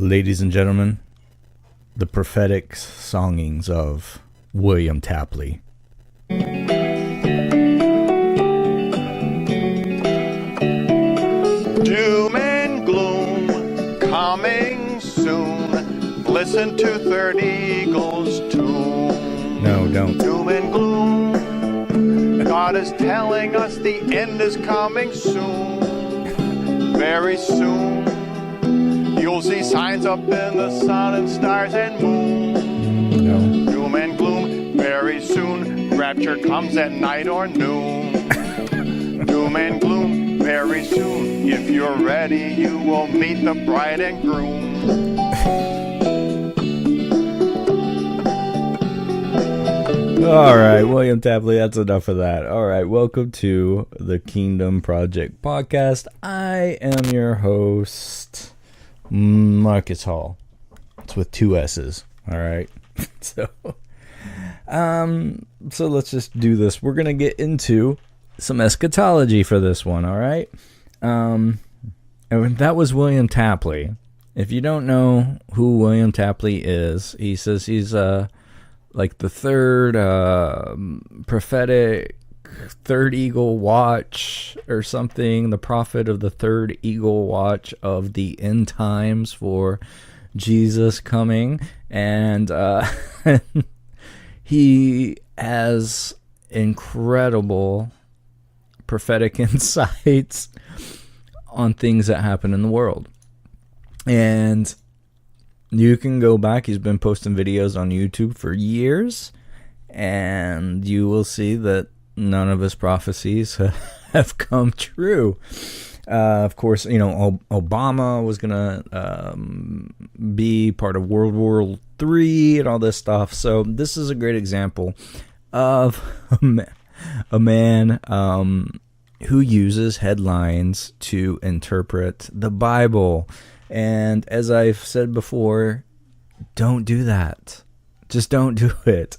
Ladies and gentlemen, the prophetic songings of William Tapley. Doom and gloom coming soon. Listen to Third Eagle's tune. No, don't. Doom and gloom. God is telling us the end is coming soon. Very soon. You'll see signs up in the sun and stars and moon. No. Doom and gloom. Very soon. Rapture comes at night or noon. Doom and gloom. Very soon. If you're ready, you will meet the bride and groom. All right, William Tapley, that's enough of that. All right, welcome to the Kingdom Project Podcast. I am your host, Marcus Hall. It's with two S's, all right? So let's just do this. We're going to get into some eschatology for this one, all right? And that was William Tapley. If you don't know who William Tapley is, he says he's like the third prophetic third eagle watch or something, the prophet of the third eagle watch of the end times for Jesus coming. And he has incredible prophetic insights on things that happen in the world. And you can go back. He's been posting videos on YouTube for years, and you will see that none of his prophecies have come true. Of course, you know, Obama was going to be part of World War III and all this stuff. So this is a great example of a man who uses headlines to interpret the Bible. And as I've said before, don't do that. Just don't do it.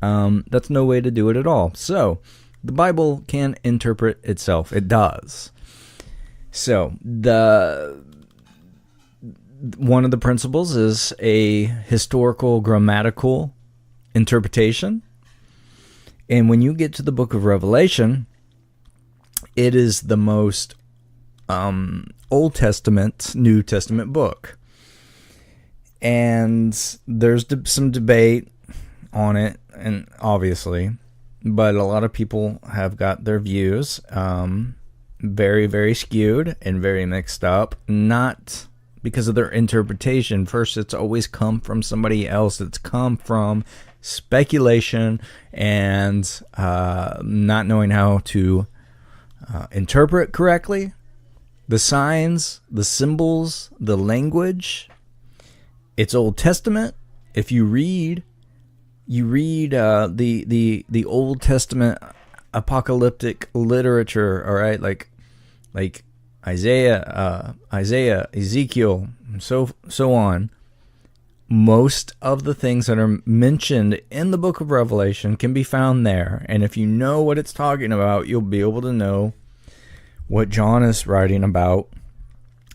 That's no way to do it at all. So, the Bible can interpret itself. It does. So, one of the principles is a historical grammatical interpretation. And when you get to the book of Revelation, it is the most Old Testament, New Testament book. And there's some debate on it, and obviously, but a lot of people have got their views very, very skewed and very mixed up, not because of their interpretation. First, it's always come from somebody else. It's come from speculation and not knowing how to interpret correctly. The signs, the symbols, the language, it's Old Testament. If you read the Old Testament apocalyptic literature, all right, like Isaiah, Ezekiel, so on. Most of the things that are mentioned in the book of Revelation can be found there, and if you know what it's talking about, you'll be able to know what John is writing about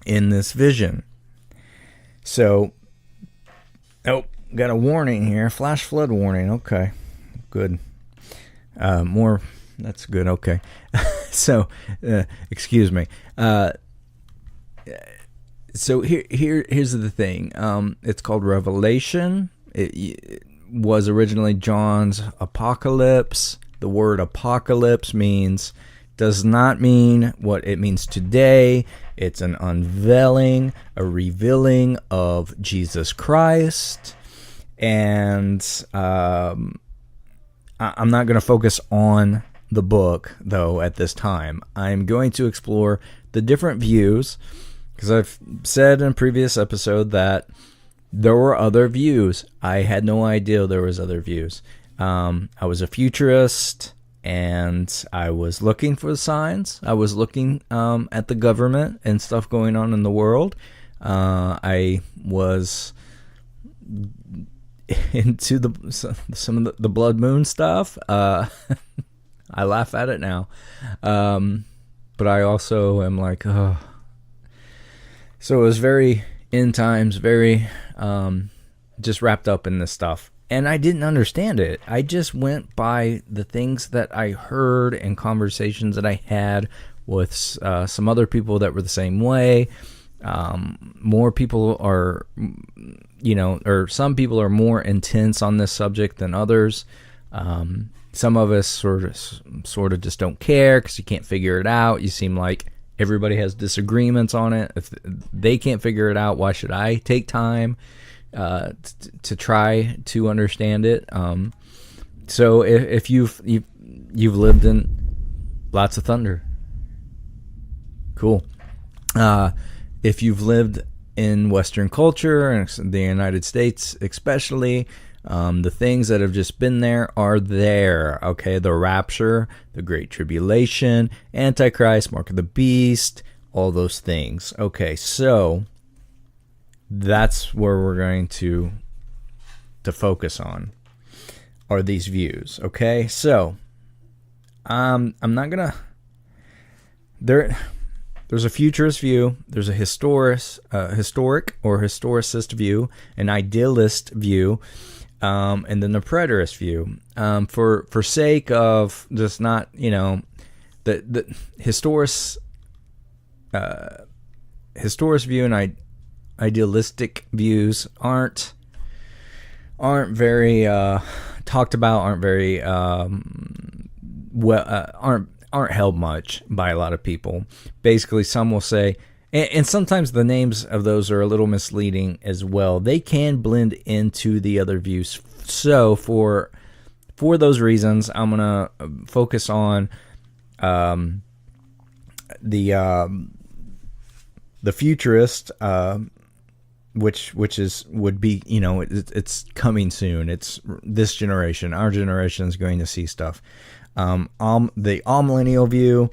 in this vision. So, got a warning here. Flash flood warning. Okay, good. That's good. Okay. So, excuse me. So here's the thing. It's called Revelation. It was originally John's Apocalypse. The word apocalypse does not mean what it means today. It's an unveiling, a revealing of Jesus Christ. And I'm not going to focus on the book, though, at this time. I'm going to explore the different views, because I've said in a previous episode that there were other views. I had no idea there was other views. I was a futurist, and I was looking for the signs. I was looking at the government and stuff going on in the world. I was into some of the blood moon stuff. I laugh at it now. But I also am like, oh. So it was very end times, very just wrapped up in this stuff. And I didn't understand it. I just went by the things that I heard and conversations that I had with some other people that were the same way. More people are, or some people are more intense on this subject than others. Some of us sort of just don't care because you can't figure it out. You seem like everybody has disagreements on it. If they can't figure it out, why should I take time to try to understand it? So if you've lived in lots of thunder, cool. If you've lived in Western culture and the United States especially, the things that have just been there are there. Okay, the rapture, the Great Tribulation, Antichrist, Mark of the Beast, all those things. Okay, so that's where we're going to focus on, are these views. Okay, so I'm not gonna there's a futurist view, there's a historic or historicist view, an idealist view, and then the preterist view. For sake of just not, the historic view and idealistic views aren't very talked about, aren't very aren't held much by a lot of people. Basically, some will say, and sometimes the names of those are a little misleading as well. They can blend into the other views. So for those reasons, I'm gonna focus on the futurist, which would be, it's coming soon. It's this generation. Our generation is going to see stuff. The amillennial view,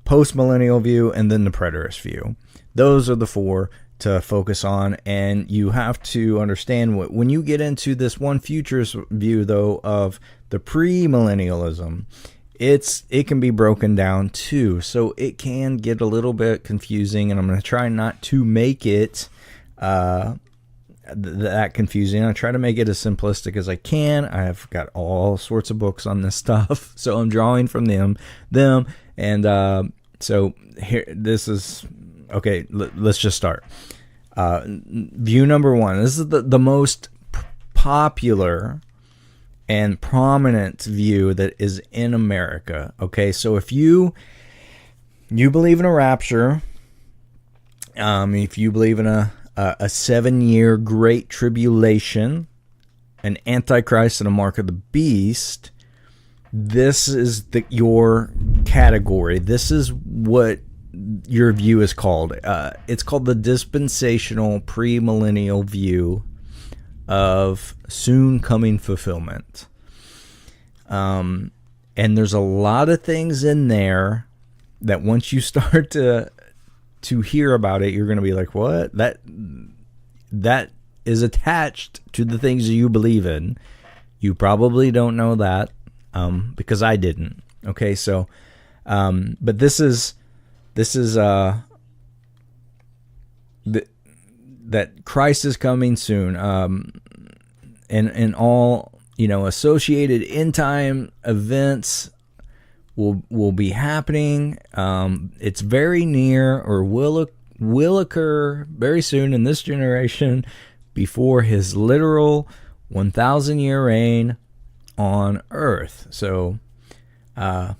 post-millennial view, and then the preterist view. Those are the four to focus on, and you have to understand when you get into this one futurist view, though, of the premillennialism, it can be broken down too, so it can get a little bit confusing, and I'm going to try not to make it that confusing. I try to make it as simplistic as I can. I've got all sorts of books on this stuff, so I'm drawing from them, and so here, this is okay. Let's just start. View number one. This is the most popular and prominent view that is in America. Okay, so if you believe in a rapture, if you believe in a 7-year Great Tribulation, an Antichrist, and a Mark of the Beast, this is your category. This is what your view is called. It's called the Dispensational Premillennial view of soon coming fulfillment. And there's a lot of things in there that once you start to hear about it, you're going to be like, what? That is attached to the things you believe in. You probably don't know that, because I didn't. Okay, so, but this is that Christ is coming soon, and all, associated end time events will be happening. It's very near, or will occur very soon in this generation, before his literal 1,000-year reign on earth. So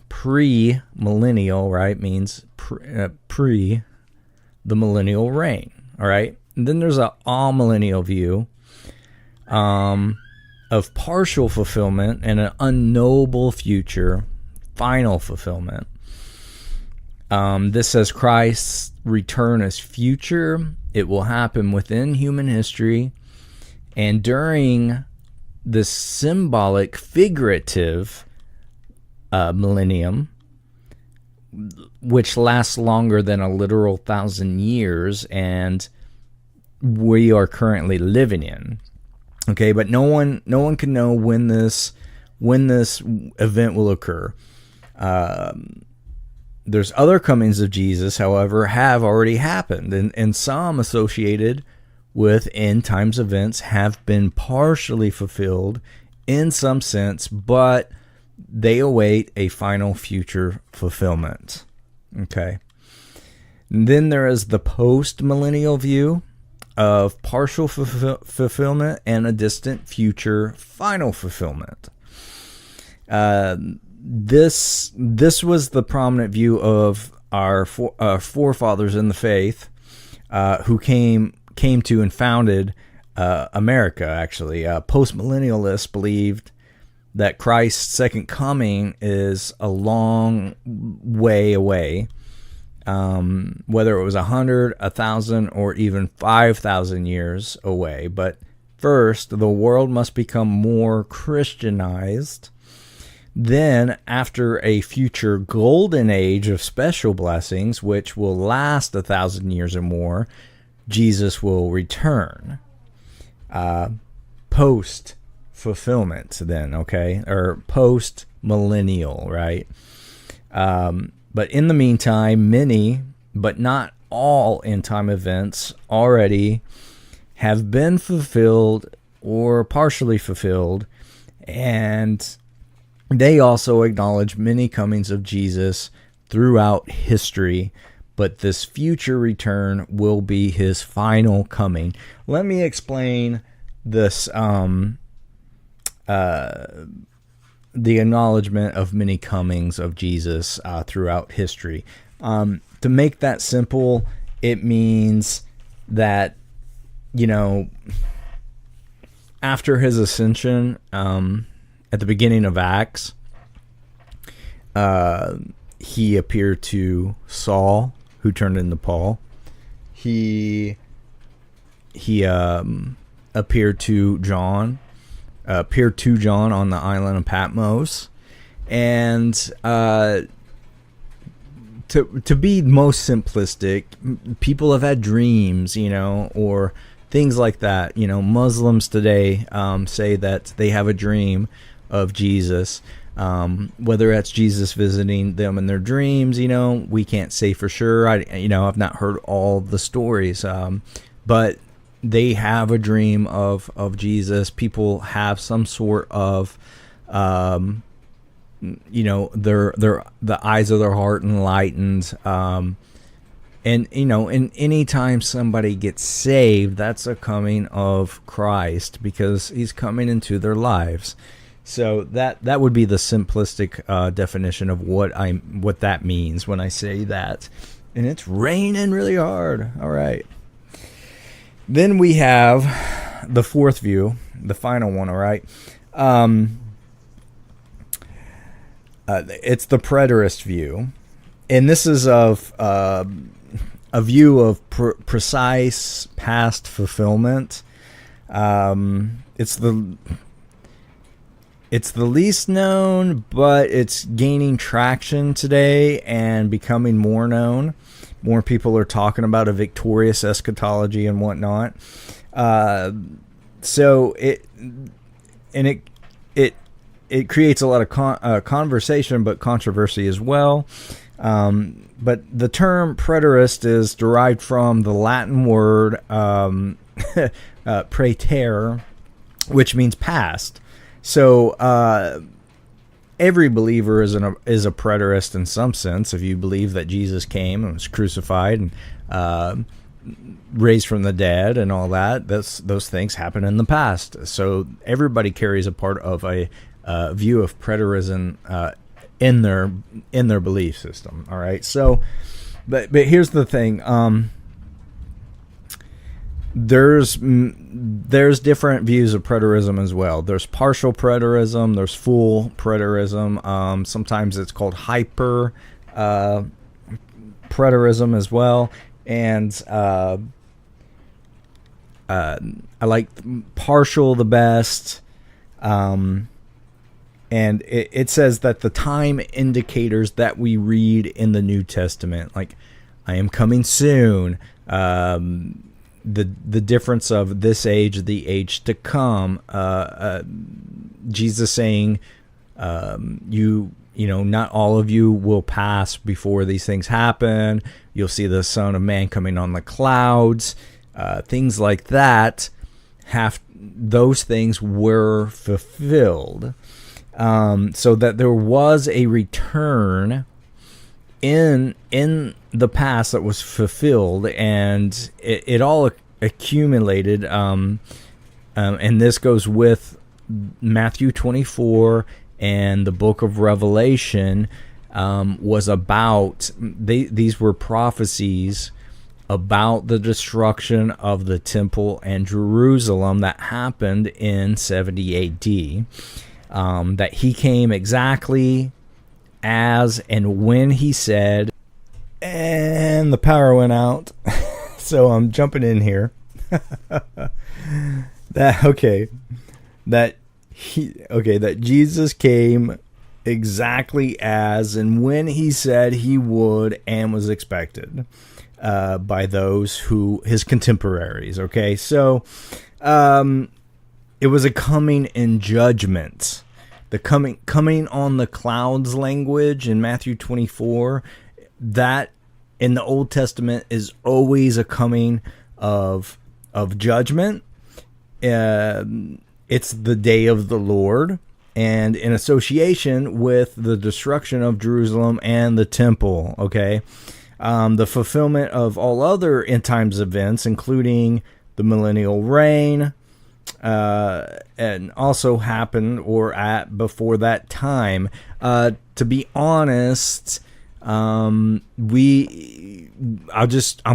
pre-millennial, right, means pre the millennial reign. All right, and then there's a amillennial view of partial fulfillment and an unknowable future final fulfillment. This says Christ's return is future. It will happen within human history, and during this symbolic, figurative millennium, which lasts longer than a literal 1,000 years, and we are currently living in. Okay, but no one can know when this event will occur. There's other comings of Jesus, however, have already happened, and some associated with end times events have been partially fulfilled in some sense, but they await a final future fulfillment. Okay. And then there is the post-millennial view of partial fulfillment and a distant future final fulfillment. This was the prominent view of our forefathers in the faith, who came to and founded America. Actually, post-millennialists believed that Christ's second coming is a long way away. Whether it was 100, 1,000, or even 5,000 years away. But first, the world must become more Christianized. Then, after a future golden age of special blessings, which will last 1,000 years or more, Jesus will return. Post-fulfillment, then, okay? Or post-millennial, right? But in the meantime, many, but not all end-time events already have been fulfilled or partially fulfilled, and they also acknowledge many comings of Jesus throughout history, but this future return will be his final coming. Let me explain this, the acknowledgement of many comings of Jesus throughout history. To make that simple, it means that, after his ascension, at the beginning of Acts, he appeared to Saul, who turned into Paul. He appeared to John. On the island of Patmos, and to be most simplistic, people have had dreams, or things like that. Muslims today say that they have a dream of Jesus. Whether that's Jesus visiting them in their dreams, we can't say for sure. I've not heard all the stories, but they have a dream of Jesus. People have some sort of, the eyes of their heart enlightened. And any time somebody gets saved, that's a coming of Christ, because he's coming into their lives. So that would be the simplistic definition of what that means when I say that. And it's raining really hard. All right. Then we have the fourth view, the final one, all right? It's the preterist view. And this is of a view of precise past fulfillment. It's the least known, but it's gaining traction today and becoming more known. More people are talking about a victorious eschatology and whatnot. So it creates a lot of conversation, but controversy as well. But the term preterist is derived from the Latin word praeter, which means past. So every believer is a preterist in some sense. If you believe that Jesus came and was crucified and raised from the dead and all that, those things happen in the past. So everybody carries a part of a view of preterism in their belief system. All right. So, but here's the thing. There's different views of preterism as well. There's partial preterism. There's full preterism. Sometimes it's called hyper preterism as well. And I like partial the best. And it says that the time indicators that we read in the New Testament, like I am coming soon, the difference of this age, the age to come, Jesus saying, not all of you will pass before these things happen. You'll see the Son of Man coming on the clouds. things like that, those things were fulfilled. So that there was a return in the past that was fulfilled, and it all accumulated. And this goes with Matthew 24 and the book of Revelation. Was about these were prophecies about the destruction of the temple and Jerusalem that happened in 70 AD. That he came exactly as and when he said, and the power went out. So I'm jumping in here. that Jesus came exactly as and when he said he would and was expected by those who his contemporaries. Okay, so it was a coming in judgment. The coming on the clouds language in Matthew 24, that in the Old Testament is always a coming of judgment. It's the day of the Lord, and in association with the destruction of Jerusalem and the temple. Okay, the fulfillment of all other end times events, including the millennial reign, and also happened before that time. To be honest, I'm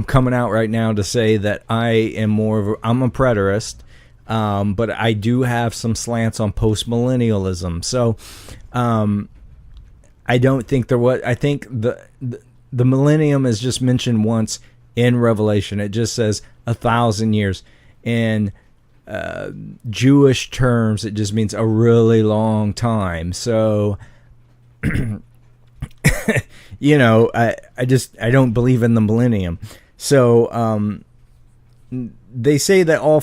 coming out right now to say that I am I'm a preterist, but I do have some slants on postmillennialism. So, I don't think I think the millennium is just mentioned once in Revelation. It just says 1,000 years. In Jewish terms, it just means a really long time. So, I don't believe in the millennium. So, they say that all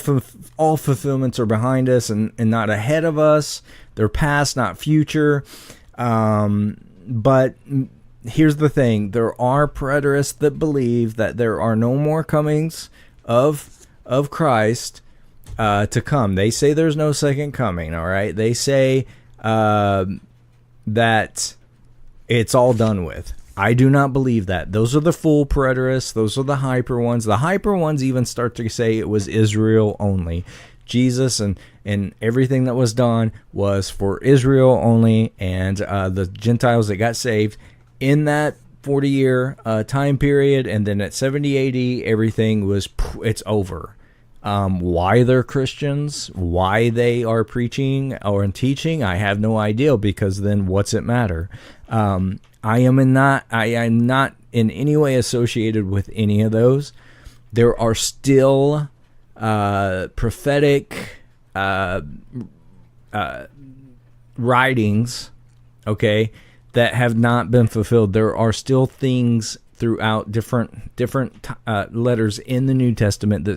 fulfillments are behind us and not ahead of us. They're past, not future. But here's the thing. There are preterists that believe that there are no more comings of Christ to come. They say there's no second coming, all right? They say that it's all done with. I do not believe that. Those are the full preterists. Those are the hyper ones. The hyper ones even start to say it was Israel only. Jesus and everything that was done was for Israel only, and the Gentiles that got saved in that 40-year time period, and then at 70 AD, everything it's over. Why they're Christians, why they are preaching or teaching, I have no idea, because then what's it matter? I am not in any way associated with any of those. There are still prophetic writings, okay, that have not been fulfilled. There are still things throughout different letters in the New Testament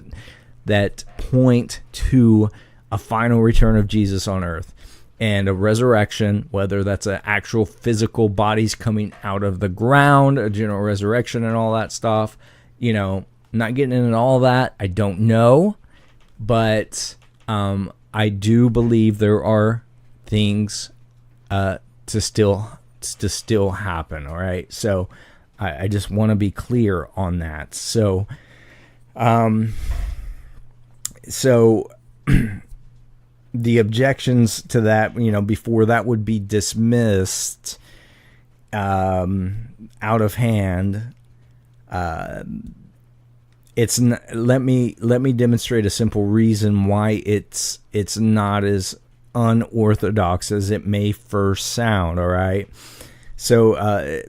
that point to a final return of Jesus on earth and a resurrection, whether that's an actual physical bodies coming out of the ground, a general resurrection and all that stuff. Not getting into all that. I don't know, but I do believe there are things to still happen. All right, so I just want to be clear on that. So, the objections to that, before that would be dismissed out of hand. Let me demonstrate a simple reason why it's not as unorthodox as it may first sound. All right. So,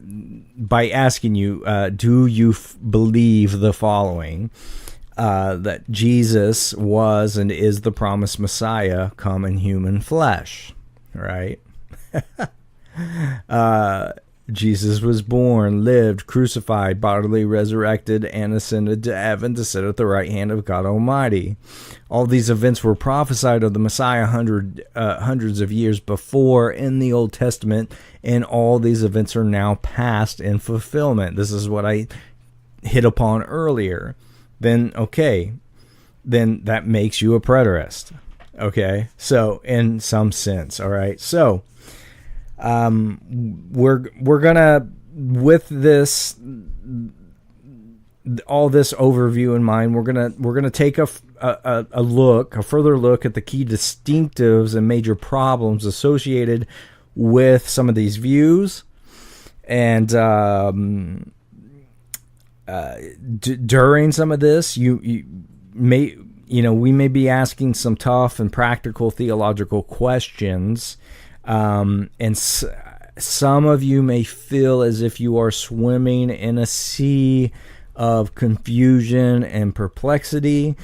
by asking you, do you believe the following? That Jesus was and is the promised Messiah come in human flesh, right? Jesus was born, lived, crucified, bodily resurrected, and ascended to heaven to sit at the right hand of God Almighty. All these events were prophesied of the Messiah hundreds of years before in the Old Testament, and all these events are now past in fulfillment. This is what I hit upon earlier. Then, okay, then that makes you a preterist. Okay, so in some sense, all right. So we're gonna, with this, all this overview in mind, we're gonna take a further look at the key distinctives and major problems associated with some of these views, and during some of this, we may be asking some tough and practical theological questions, and some of you may feel as if you are swimming in a sea of confusion and perplexity,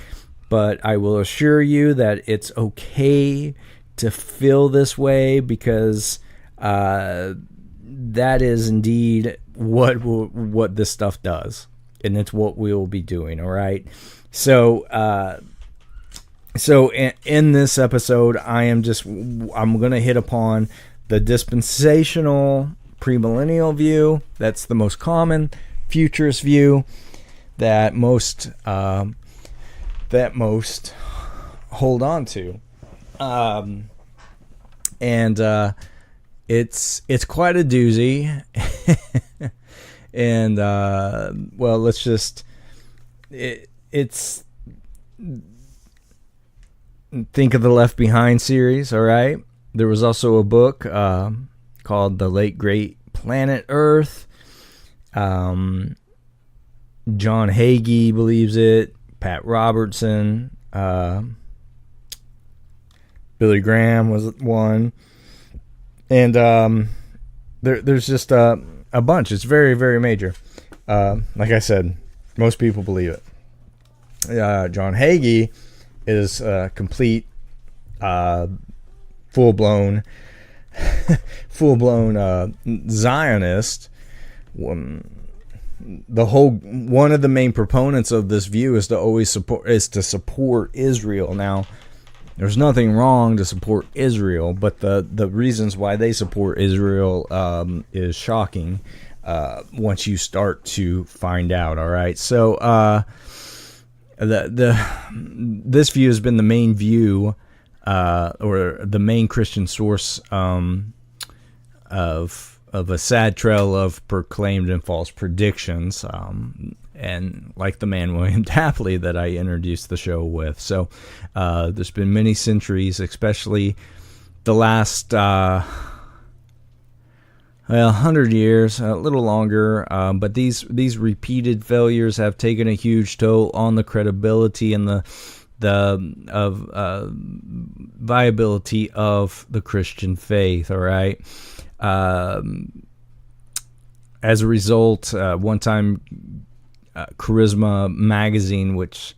but I will assure you that it's okay to feel this way, because that is indeed what this stuff does, and it's what we will be doing. All right. So in this episode, I'm going to hit upon the dispensational premillennial view. That's the most common futurist view that most hold on to, and it's quite a doozy. And well, let's just it's think of the Left Behind series. All right, there was also a book called The Late Great Planet Earth. John Hagee believes it. Pat Robertson, Billy Graham was one, and there's just a bunch. It's very, very major. Like I said, most people believe it. John Hagee is a complete, full-blown Zionist. One of the main proponents of this view is to support Israel. Now, there's nothing wrong to support Israel, but the reasons why they support Israel is shocking once you start to find out. All right, so this view has been the main view or the main Christian source of a sad trail of proclaimed and false predictions, and like the man William Tapley that I introduced the show with. So there's been many centuries, especially the last 100 years, a little longer, but these repeated failures have taken a huge toll on the credibility and the viability of the Christian faith. All right. As a result, one time Charisma magazine, which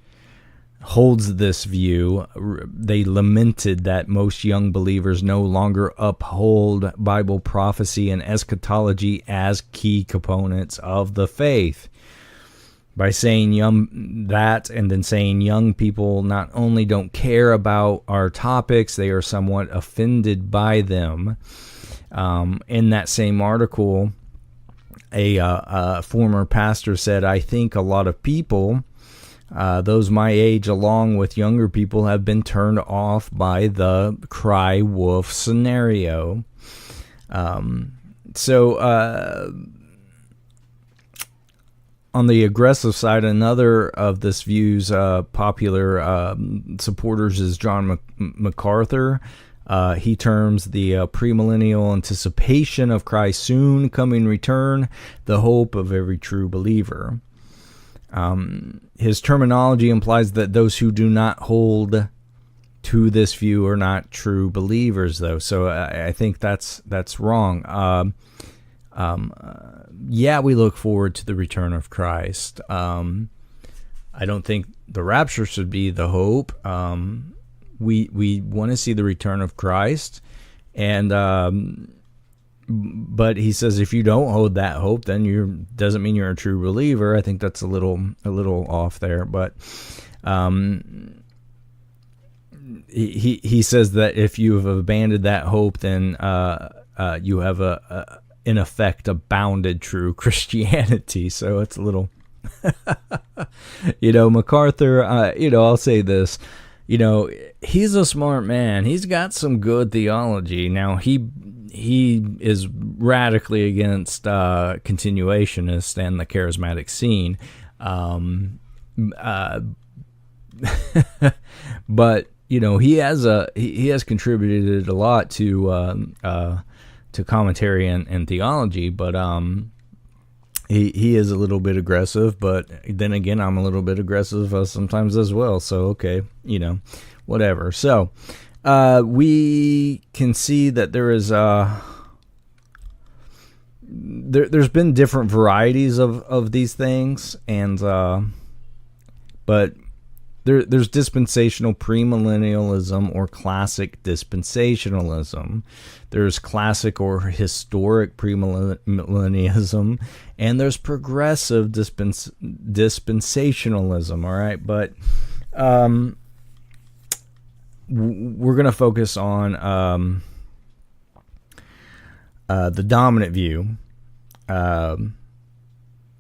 holds this view, they lamented that most young believers no longer uphold Bible prophecy and eschatology as key components of the faith. By saying that, and then saying young people not only don't care about our topics, they are somewhat offended by them. In that same article, a former pastor said, "I think a lot of people, those my age along with younger people, have been turned off by the cry wolf scenario." On the aggressive side, another of this view's popular supporters is John MacArthur. He terms the premillennial anticipation of Christ's soon coming return the hope of every true believer. His terminology implies that those who do not hold to this view are not true believers, though. So I think that's wrong. Yeah, we look forward to the return of Christ. I don't think the rapture should be the hope. We want to see the return of Christ, and but he says if you don't hold that hope, then doesn't mean you're a true believer. I think that's a little off there, but he says that if you have abandoned that hope, then you have in effect abounded true Christianity. So it's a little MacArthur, I'll say this, he's a smart man. He's got some good theology. Now, he is radically against continuationists and the charismatic scene. But he has contributed a lot to commentary and theology, but he is a little bit aggressive. But then again, I'm a little bit aggressive sometimes as well. So okay, whatever. So we can see that there is there's been different varieties of these things, and but there's dispensational premillennialism or classic dispensationalism. There's classic or historic premillennialism, and there's progressive dispensationalism. All right, but we're going to focus on the dominant view,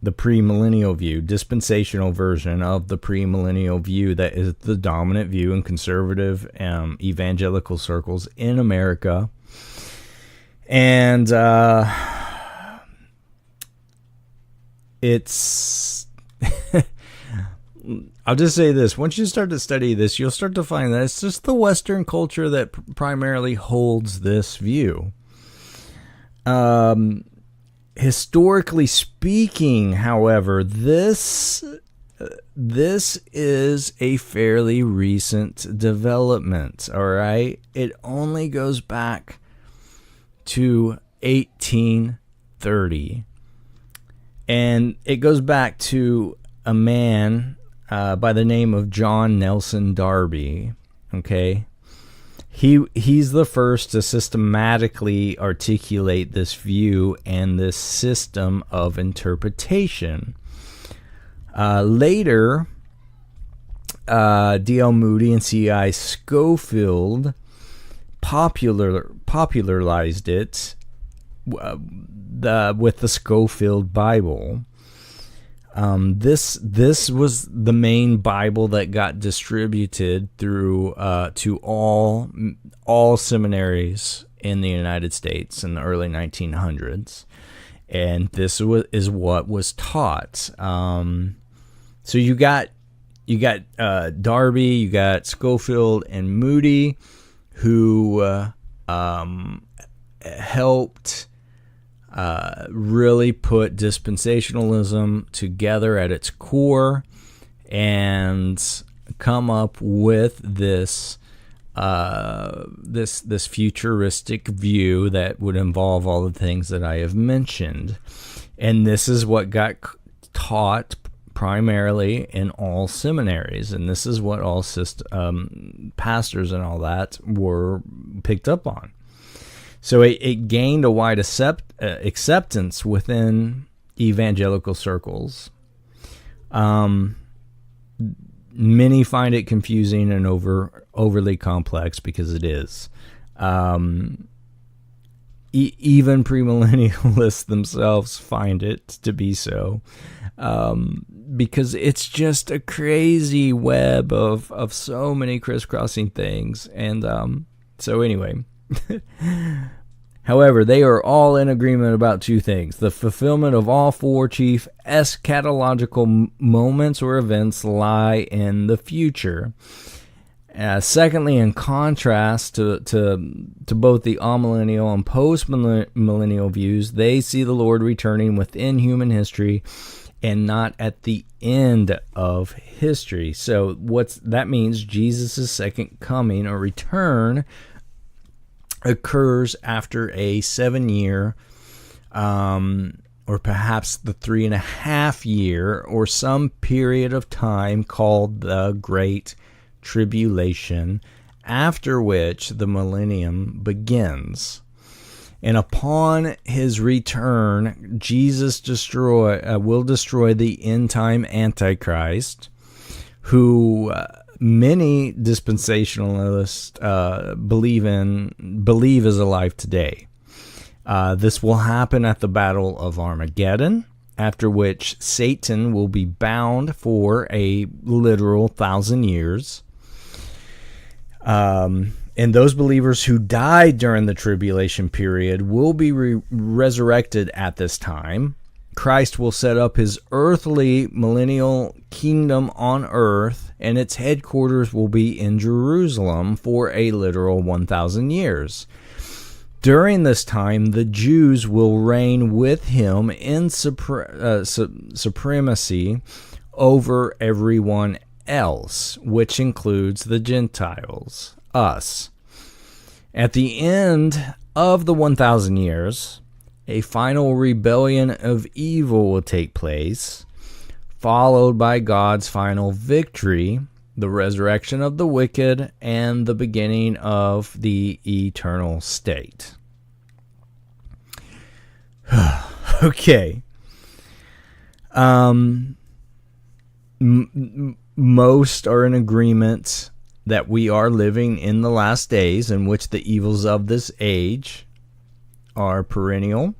the premillennial view, dispensational version of the premillennial view that is the dominant view in conservative evangelical circles in America. And it's I'll just say this. Once you start to study this, you'll start to find that it's just the Western culture that primarily holds this view. Historically speaking, however, this is a fairly recent development, all right? It only goes back to 1830. And it goes back to a man by the name of John Nelson Darby, okay? He's the first to systematically articulate this view and this system of interpretation. Later, D.L. Moody and C.I. Scofield popularized it with the Scofield Bible. This was the main Bible that got distributed through to all seminaries in the United States in the early 1900s, and this is what was taught. So you got Darby, you got Scofield and Moody, who helped really put dispensationalism together at its core and come up with this this futuristic view that would involve all the things that I have mentioned. And this is what got taught primarily in all seminaries, and this is what all pastors and all that were picked up on. So it gained a wide acceptance within evangelical circles. Many find it confusing and overly complex, because it is. Even premillennialists themselves find it to be so, because it's just a crazy web of so many crisscrossing things. And so anyway. However, they are all in agreement about two things. The fulfillment of all four chief eschatological moments or events lie in the future. Secondly, in contrast to both the amillennial and post-millennial views, they see the Lord returning within human history and not at the end of history. So that means Jesus' second coming or return occurs after a 7-year, or perhaps the 3.5 year, or some period of time called the Great Tribulation, after which the millennium begins. And upon his return, Jesus will destroy the end-time Antichrist, who many dispensationalists believe is alive today. This will happen at the Battle of Armageddon, after which Satan will be bound for a literal 1,000 years. And those believers who died during the tribulation period will be resurrected at this time. Christ will set up his earthly millennial kingdom on earth, and its headquarters will be in Jerusalem for a literal 1,000 years. During this time, the Jews will reign with him in supremacy over everyone else, which includes the Gentiles, us. At the end of the 1,000 years, a final rebellion of evil will take place, followed by God's final victory, the resurrection of the wicked, and the beginning of the eternal state. Okay. Most are in agreement that we are living in the last days, in which the evils of this age are perennial,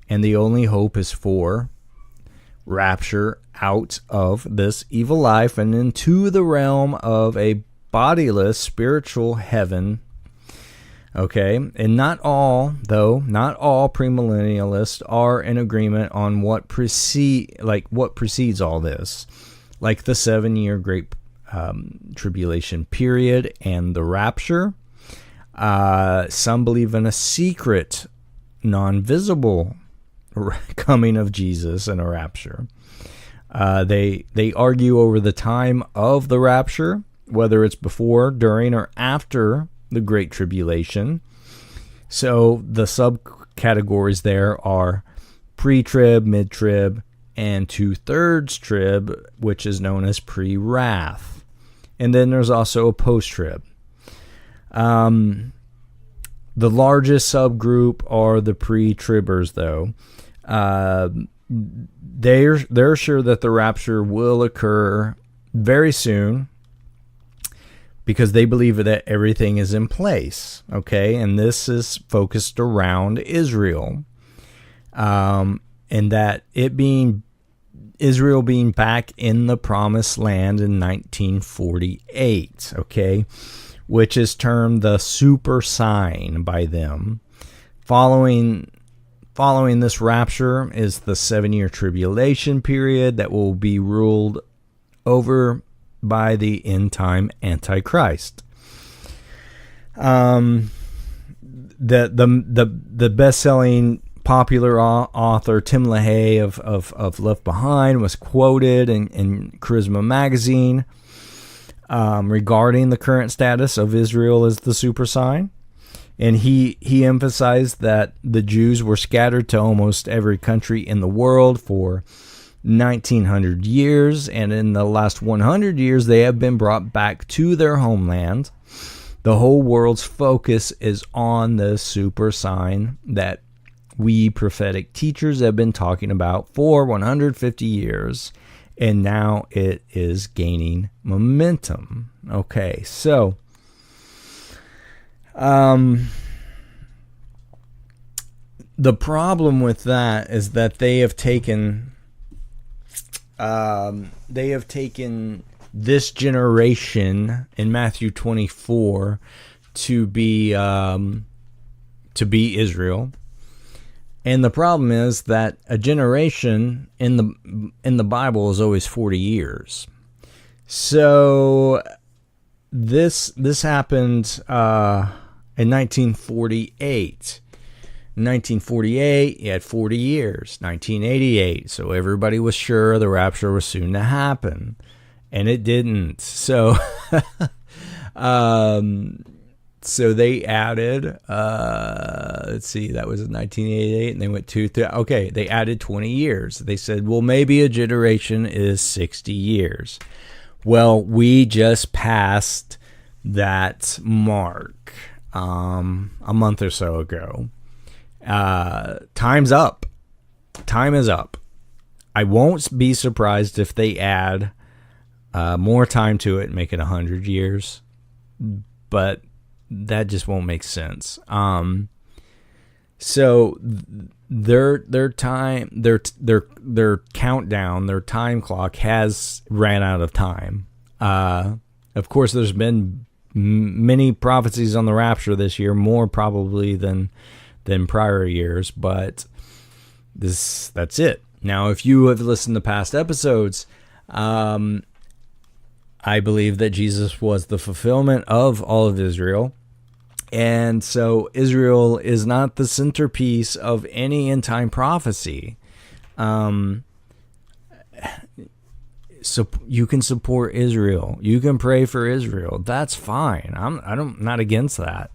and the only hope is for rapture out of this evil life and into the realm of a bodiless spiritual heaven. Okay, and not all premillennialists are in agreement on what precedes all this, like the 7-year great tribulation period and the rapture. Some believe in a secret, non-visible coming of Jesus and a rapture. They argue over the time of the rapture, whether it's before, during, or after the Great Tribulation. So the subcategories there are pre-trib, mid-trib, and 2/3 trib, which is known as pre-wrath. And then there's also a post-trib. The largest subgroup are the pre-tribbers, though. They're sure that the rapture will occur very soon because they believe that everything is in place, okay? And this is focused around Israel, and that Israel being back in the Promised Land in 1948, okay? Which is termed the super sign by them. Following this rapture is the 7-year tribulation period that will be ruled over by the end-time Antichrist. The best-selling popular author Tim LaHaye of Left Behind was quoted in Charisma magazine regarding the current status of Israel as the super sign. And he emphasized that the Jews were scattered to almost every country in the world for 1,900 years, and in the last 100 years they have been brought back to their homeland. The whole world's focus is on the super sign that we prophetic teachers have been talking about for 150 years, and now it is gaining momentum. Okay, so the problem with that is that they have taken this generation in Matthew 24 to be Israel. And the problem is that a generation in the Bible is always 40 years. So this happened in 1948. In 1948, you had 40 years. 1988, so everybody was sure the rapture was soon to happen, and it didn't. So, so they added. Let's see, that was in 1988, and they went okay, they added 20 years. They said, well, maybe a generation is 60 years. Well, we just passed that mark a month or so ago. Time's up. Time is up. I won't be surprised if they add more time to it and make it 100 years, but that just won't make sense. So their countdown, their time clock has ran out of time. Of course, there's been many prophecies on the rapture this year, more probably than prior years, but that's it. Now, if you have listened to past episodes, I believe that Jesus was the fulfillment of all of Israel. And so Israel is not the centerpiece of any end time prophecy. So you can support Israel. You can pray for Israel. That's fine. I'm not against that.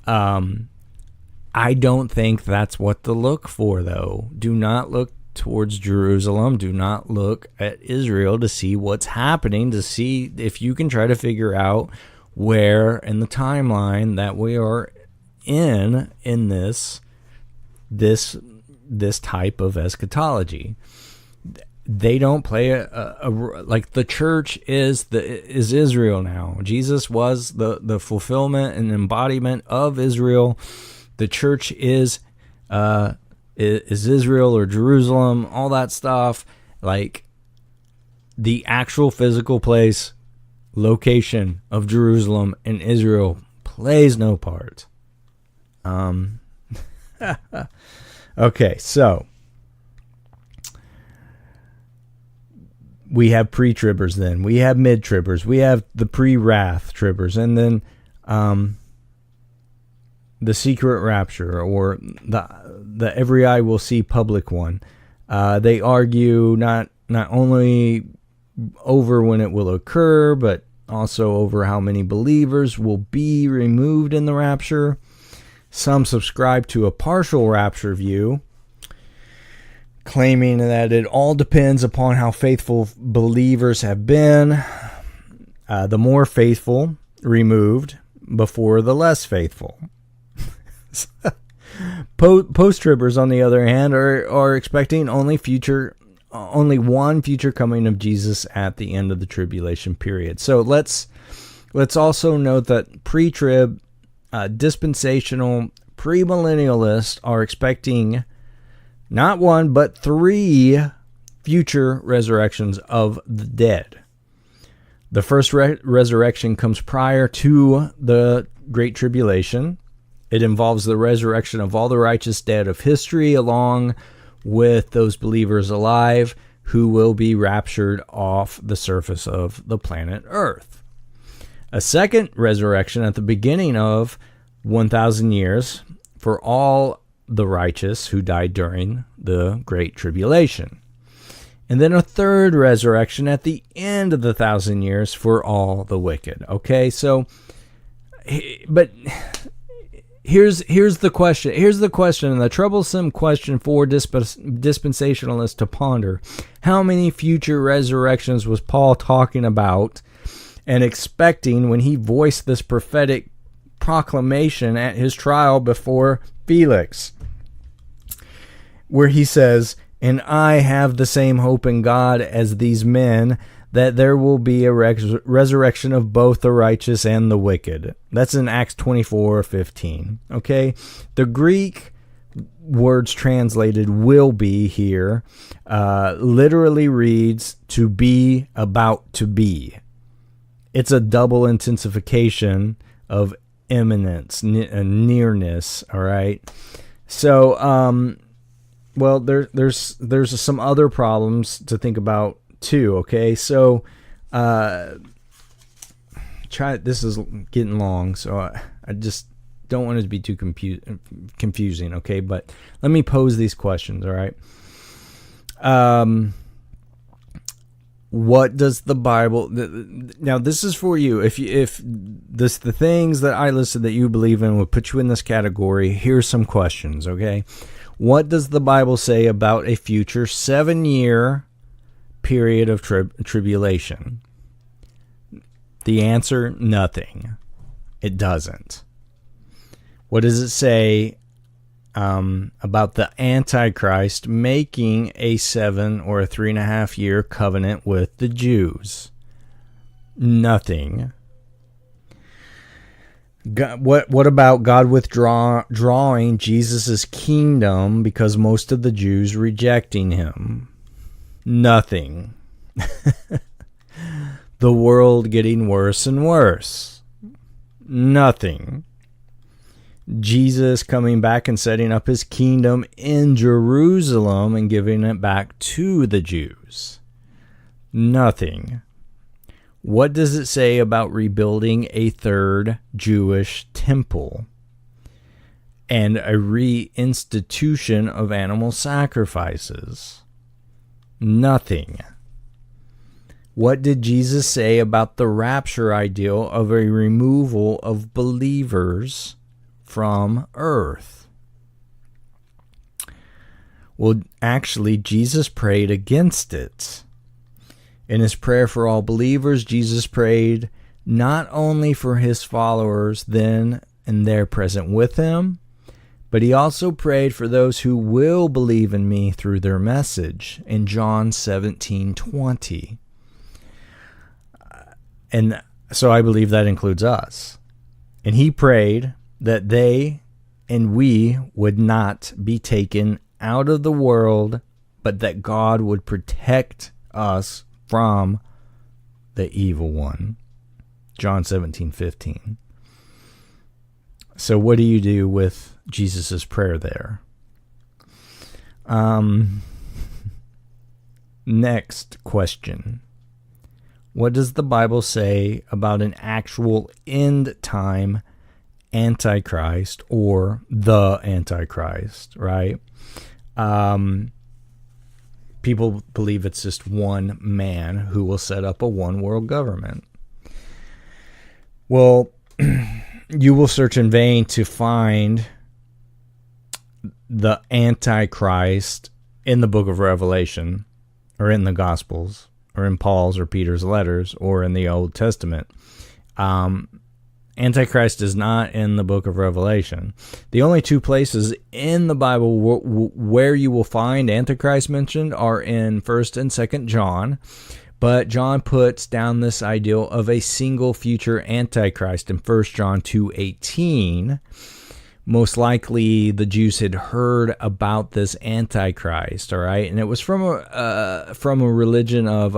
I don't think that's what to look for, though. Do not look towards Jerusalem. Do not look at Israel to see what's happening, to see if you can try to figure out where in the timeline that we are in this type of eschatology. They don't play like the church is Israel now. Jesus was the fulfillment and embodiment of Israel. The church is Israel or Jerusalem, all that stuff. Like the actual physical place, location of Jerusalem and Israel plays no part. Okay, so we have pre-tribbers then. We have mid-tribbers. We have the pre-wrath tribbers. And then the secret rapture, or the every eye will see public one. They argue not only over when it will occur, but also over how many believers will be removed in the rapture. Some subscribe to a partial rapture view, claiming that it all depends upon how faithful believers have been. The more faithful removed before the less faithful. Post-tribbers, on the other hand, are expecting only one future coming of Jesus at the end of the tribulation period. So let's also note that pre-trib, dispensational premillennialists are expecting not one, but 3 future resurrections of the dead. The first resurrection comes prior to the Great Tribulation. It involves the resurrection of all the righteous dead of history, along with those believers alive who will be raptured off the surface of the planet Earth. A second resurrection at the beginning of 1,000 years for all the righteous who died during the Great Tribulation. And then a third resurrection at the end of the 1,000 years for all the wicked. Okay, so, but here's the question. Here's the question, and the troublesome question for dispensationalists to ponder. How many future resurrections was Paul talking about and expecting when he voiced this prophetic proclamation at his trial before Felix, where he says, "And I have the same hope in God as these men, that there will be a resurrection of both the righteous and the wicked." That's in Acts 24:15. Okay? The Greek words translated "will be" here literally reads "to be, about to be." It's a double intensification of imminence, nearness, all right? So, well, there's some other problems to think about too, okay? So, this is getting long, so I just don't want it to be too confusing, okay? But let me pose these questions, all right? What does the Bible... Now, this is for you. If the things that I listed that you believe in would put you in this category, here's some questions, okay? What does the Bible say about a future 7-year period of tribulation? The answer, nothing. It doesn't. What does it say about the Antichrist making a 7 or a 3.5 year covenant with the Jews? Nothing. What about God withdrawing Jesus' kingdom because most of the Jews rejecting him? Nothing. The world getting worse and worse? Nothing. Jesus coming back and setting up his kingdom in Jerusalem and giving it back to the Jews? Nothing. What does it say about rebuilding a third Jewish temple and a reinstitution of animal sacrifices? Nothing. What did Jesus say about the rapture ideal of a removal of believers from earth? Well, actually, Jesus prayed against it. In his prayer for all believers, Jesus prayed not only for his followers then and there present with him, but he also prayed for those who will believe in me through their message in John 17:20. And so I believe that includes us. And he prayed that they and we would not be taken out of the world, but that God would protect us from the evil one. John 17:15. So what do you do with Jesus' prayer there? Next question. What does the Bible say about an actual end time Antichrist or the Antichrist, right? People believe it's just one man who will set up a one world government. Well, you will search in vain to find the Antichrist in the book of Revelation or in the Gospels or in Paul's or Peter's letters or in the Old Testament. Antichrist is not in the book of Revelation. The only two places in the Bible where you will find Antichrist mentioned are in 1st and 2nd John. But John puts down this ideal of a single future Antichrist in 1 John 2:18. Most likely the Jews had heard about this Antichrist, all right? And it was from a religion of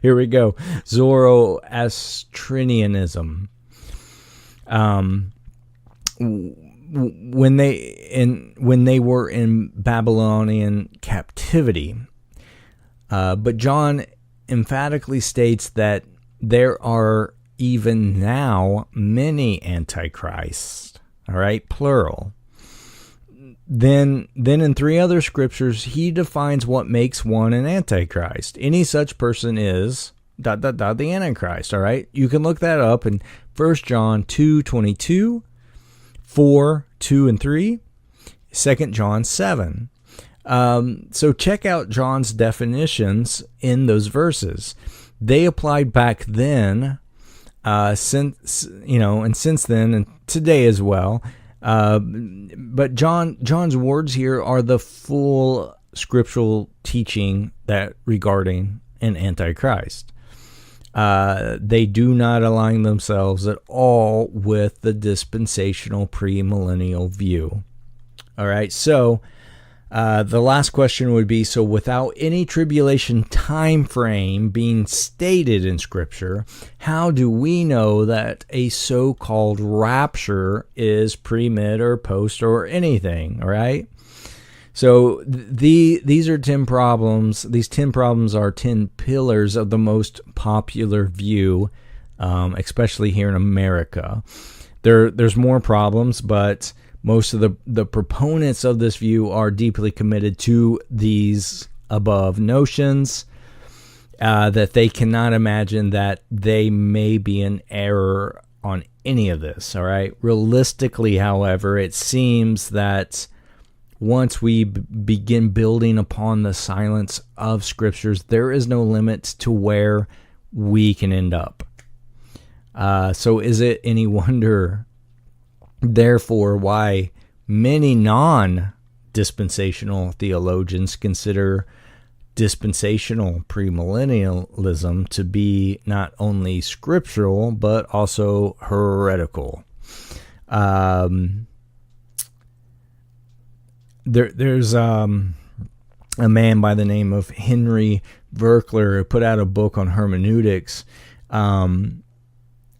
here we go, Zoroastrianism. When they were in Babylonian captivity. But John emphatically states that there are even now many antichrists, all right, plural. Then in 3 other scriptures, he defines what makes one an antichrist. Any such person is ... the antichrist, all right? You can look that up in 1 John 2:22, 4, 2 and 3, 2 John 7. So check out John's definitions in those verses. They applied back then, since then and today as well. But John's words here are the full scriptural teaching that regarding an antichrist. They do not align themselves at all with the dispensational premillennial view. All right, so the last question would be, so without any tribulation time frame being stated in Scripture, how do we know that a so-called rapture is pre-mid or post or anything, all right? So these are 10 problems. These 10 problems are 10 pillars of the most popular view, especially here in America. There's more problems, but most of the proponents of this view are deeply committed to these above notions, that they cannot imagine that they may be in error on any of this, all right? Realistically, however, it seems that once we begin building upon the silence of scriptures, there is no limit to where we can end up. So is it any wonder, therefore, why many non-dispensational theologians consider dispensational premillennialism to be not only scriptural but also heretical. There's a man by the name of Henry Verkler who put out a book on hermeneutics.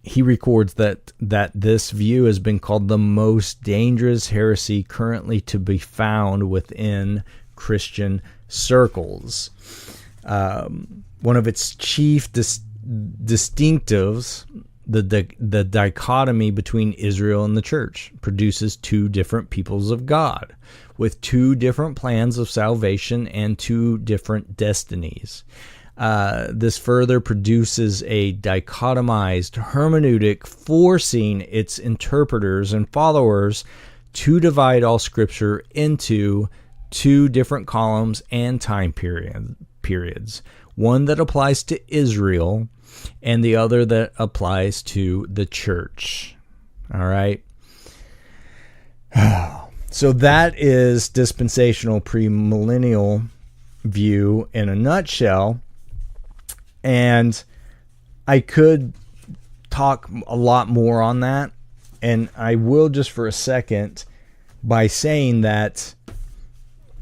He records that this view has been called the most dangerous heresy currently to be found within Christian circles. One of its chief distinctives, the dichotomy between Israel and the church, produces two different peoples of God with two different plans of salvation and two different destinies. This further produces a dichotomized hermeneutic, forcing its interpreters and followers to divide all Scripture into two different columns and time periods. One that applies to Israel and the other that applies to the church. All right. So that is dispensational premillennial view in a nutshell. And I could talk a lot more on that. And I will just for a second by saying that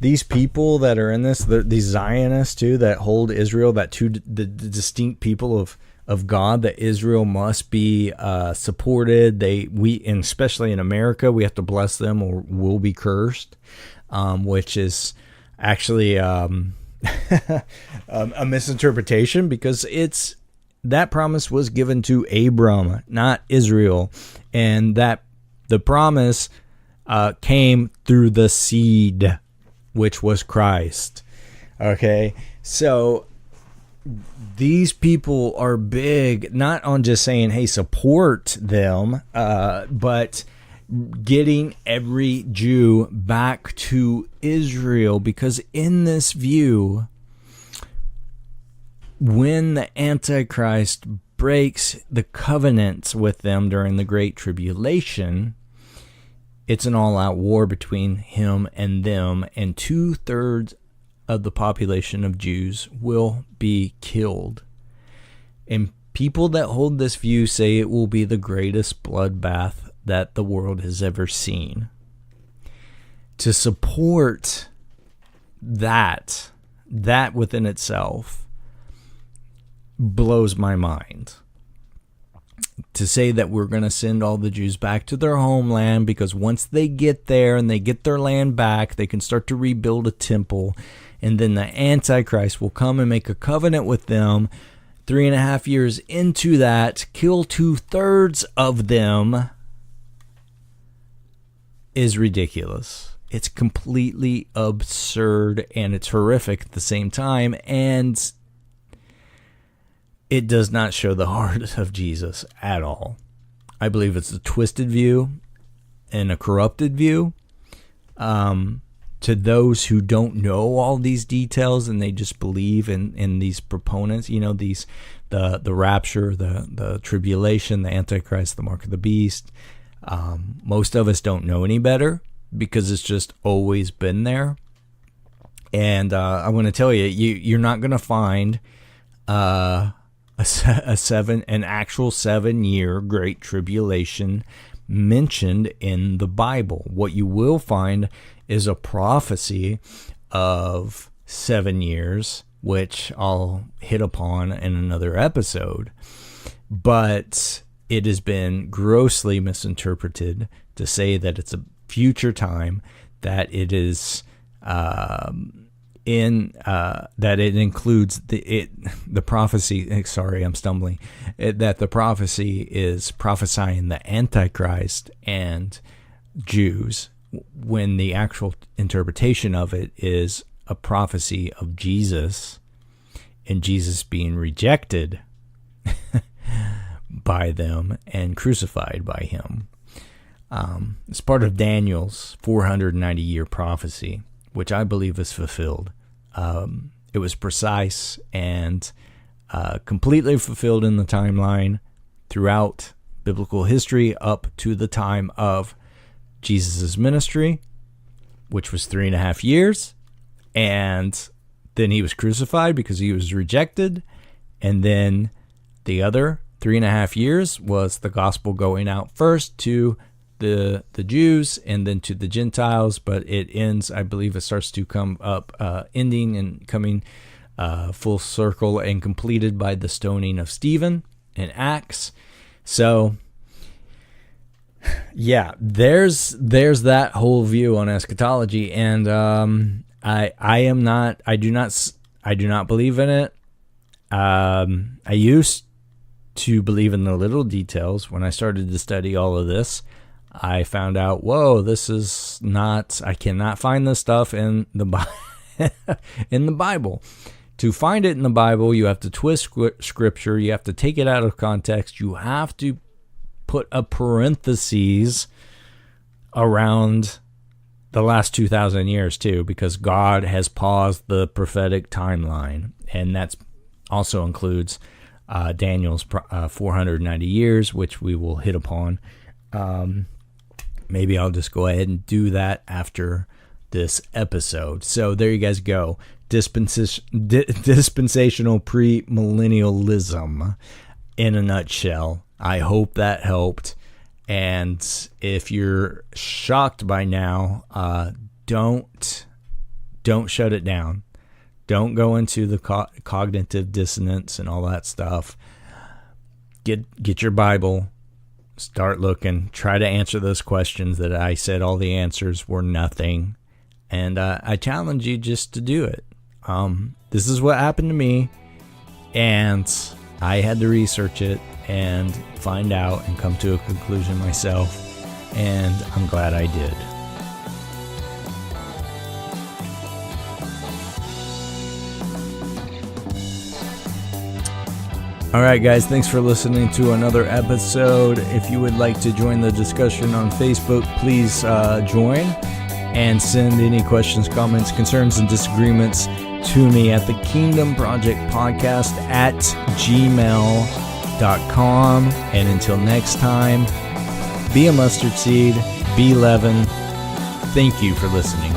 these people that are in this, these Zionists too, that hold Israel, the distinct people of God, that Israel must be supported. And especially in America, we have to bless them or we'll be cursed, which is actually a misinterpretation, because that promise was given to Abram, not Israel, and that the promise came through the seed, which was Christ. Okay, so these people are big, not on just saying, hey, support them, but getting every Jew back to Israel, because in this view, when the Antichrist breaks the covenants with them during the Great Tribulation, it's an all-out war between him and them, and 2/3 of the population of Jews will be killed. And people that hold this view say it will be the greatest bloodbath that the world has ever seen. To support that within itself blows my mind. To say that we're going to send all the Jews back to their homeland because once they get there and they get their land back, they can start to rebuild a temple, and then the Antichrist will come and make a covenant with them 3.5 years into that, kill 2/3 of them, is ridiculous. It's completely absurd, and it's horrific at the same time, and it does not show the heart of Jesus at all. I believe it's a twisted view and a corrupted view. To those who don't know all these details and they just believe in these proponents, the rapture, the tribulation, the Antichrist, the mark of the beast. Most of us don't know any better because it's just always been there. And I want to tell you, you're not going to find an actual 7-year Great Tribulation mentioned in the Bible. What you will find is a prophecy of 7 years, which I'll hit upon in another episode. But it has been grossly misinterpreted to say that it's a future time, that it is that it includes the prophecy. Sorry, I'm stumbling. That the prophecy is prophesying the Antichrist and Jews, when the actual interpretation of it is a prophecy of Jesus and Jesus being rejected by them and crucified by him. It's part of Daniel's 490-year prophecy, which I believe is fulfilled. It was precise and completely fulfilled in the timeline throughout biblical history up to the time of Jesus' ministry, which was 3.5 years, and then he was crucified because he was rejected. And then the other 3.5 years was the gospel going out first to the Jews and then to the Gentiles. But it ends, I believe it starts to come up, ending and coming full circle and completed by the stoning of Stephen in Acts. So yeah, there's that whole view on eschatology, and I do not believe in it. I used to believe in the little details. When I started to study all of this, I found out, whoa, this is not, I cannot find this stuff in the in the Bible. To find it in the Bible, you have to twist scripture, you have to take it out of context, you have to put a parentheses around the last 2,000 years too, because God has paused the prophetic timeline, and that's also includes Daniel's 490 years, which we will hit upon. Maybe I'll just go ahead and do that after this episode. So there you guys go. Dispensational Premillennialism in a nutshell. I hope that helped. And if you're shocked by now, don't shut it down. Don't go into the cognitive dissonance and all that stuff. Get your Bible. Start looking. Try to answer those questions that I said all the answers were nothing. And I challenge you just to do it. This is what happened to me. And I had to research it and find out and come to a conclusion myself. And I'm glad I did. All right, guys, thanks for listening to another episode. If you would like to join the discussion on Facebook, please join and send any questions, comments, concerns, and disagreements to me at the Kingdom Project Podcast at gmail.com. And until next time, be a mustard seed, be leaven. Thank you for listening.